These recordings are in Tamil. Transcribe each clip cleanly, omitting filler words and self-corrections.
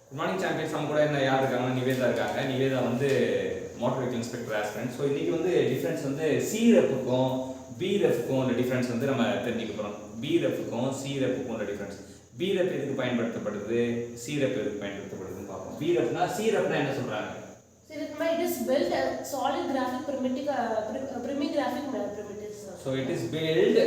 Good morning champions. நம்ம கூட என்ன யார் இருக்காங்கன்னா நிவேதா இருக்காங்க. நிவேதா வந்து motor vehicle inspector aspirant. So இன்னைக்கு வந்து டிஃப்ரென்ஸ் வந்து சிரெஃப்க்கும் பிரெஃப்க்கும் உள்ள டிஃப்ரென்ஸ் வந்து நம்ம தெரிஞ்சுக்க போகிறோம். பிரெஃப்க்கும் சிரெஃப்க்கும் உள்ள டிஃப்ரென்ஸ். பிரெஃப் எதுக்கு பயன்படுத்தப்படுது, சிரெஃப் எதுக்கு பயன்படுத்தப்படுதுன்னு பார்ப்போம். பிரெஃப்னா சிரெஃப்னா என்ன சொல்றாங்க? It is built solid graphic primigraphic primitives. So it is built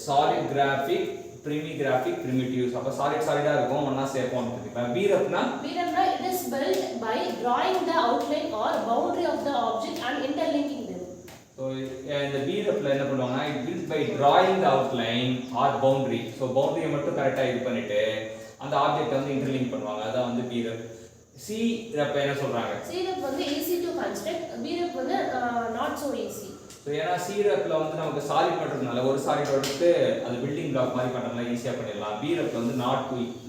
solid graphic primitives. அப்ப solid இருக்கும், ஒண்ணா சேர்ப்போம் அப்படிங்களா? பிரெஃப்னா it is built by drawing the outline or boundary of the object and interlinking them. So இந்த பிரெஃப்ல என்ன பண்ணுவாங்கன்னா it built by drawing the outline or boundary. So boundary மட்டும் கரெக்ட்டா இது பண்ணிட்டு அந்த ஆப்ஜெக்ட் வந்து இன்டர்லிங்க் பண்ணுவாங்க. அதான் வந்து பிரெஃப். சிரெஃப் என்ன சொல்றாங்க? சிரெஃப் வந்து easy to construct, பிரெஃப் வந்து not so easy. ஸோ ஏன்னா சிரெஃப்ல வந்து நமக்கு சாலிட் பண்ணுறதுனால ஒரு சாலிட் எடுத்து அது பில்டிங் பிளாக் மாதிரி பண்ணுறதுனால ஈஸியாக பண்ணிடலாம். பிரெஃப்ல வந்து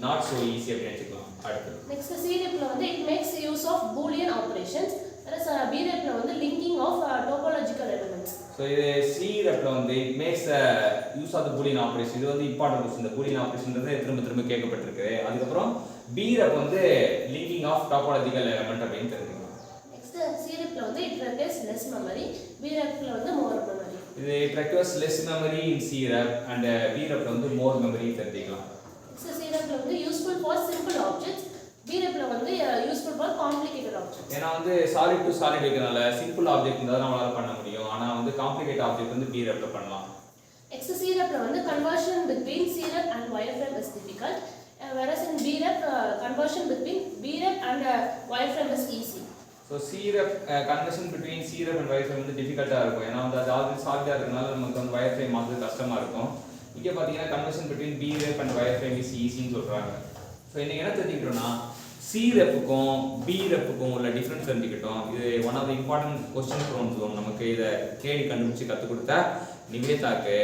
நாட் ஸோ ஈஸி அப்படின்னு வச்சுக்கலாம். அடுத்து நெக்ஸ்ட் சிரெஃப்ல வந்து it makes use of boolean operations, whereas பிரெஃப்ல வந்து linking of topological elements. So இது சிரெஃப்ல வந்து it makes use of the boolean operation. இது வந்து இம்பார்ட்டன்ட் கொஸ்டின். இந்த boolean operationன்றது திரும்ப கேட்கப்பட்டிருக்கு. அதுக்கப்புறம் பிரெஃப் வந்து linking of topological element அப்படின்னு தெரிஞ்சுக்கலாம். சிரெஃப்ல வந்து it requires less memory, பிரெஃப்ல வந்து more memory. இது it requires less memory in CREF and பிரெஃப்ல வந்து more memory தெரிஞ்சுக்கலாம். சிரெஃப்ல வந்து useful for simple objects, பிரெஃப்ல வந்து useful for complicated objects. ஏன்னா வந்து சாலிட் டு சாலிட் வைக்கிறனால சிம்பிள் ஆப்ஜெக்ட் இருந்தா நம்மளால பண்ண முடியும். ஆனா வந்து காம்ப்ளிகேட் ஆப்ஜெக்ட் வந்து பிரெஃப்ல பண்ணலாம். நெக்ஸ்ட் சிரெஃப்ல வந்து conversion between CREF and wireframe is difficult, whereas in BREF conversion between BREF and wireframe is easy. So CREF conversion between CREF and wireframe வந்து டிஃபிகல்ட்டா இருக்கும். ஏன்னா வந்து அது ஆல்ரெடி சாலிடா இருக்கனால நமக்கு வந்து wireframe மாத்துறது கஷ்டமா இருக்கும். இங்க பாத்தீங்கன்னா conversion between BREF and wireframe is easy ன்னு சொல்றாங்க. சோ இன்னைக்கு என்ன தெரிஞ்சுக்கிட்டோம்னா CREFக்கும் BREFக்கும் உள்ள டிஃபரன்ஸ் தெரிஞ்சுக்கிட்டோம். இது one of the important question from zone. நமக்கு இத தேடி கண்டுபிடிச்சு கத்து கொடுத்த நிவேதாக்கு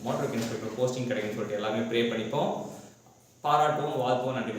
மோட்டார் வெஹிக்கிள் இன்ஸ்பெக்டர் போஸ்டிங் கிடைக்கும்னு சொல்லிட்டு எல்லாமே ப்ரே பண்ணிப்போம். பாராட்டுவோம், வாழ்த்துவோம். நன்றி.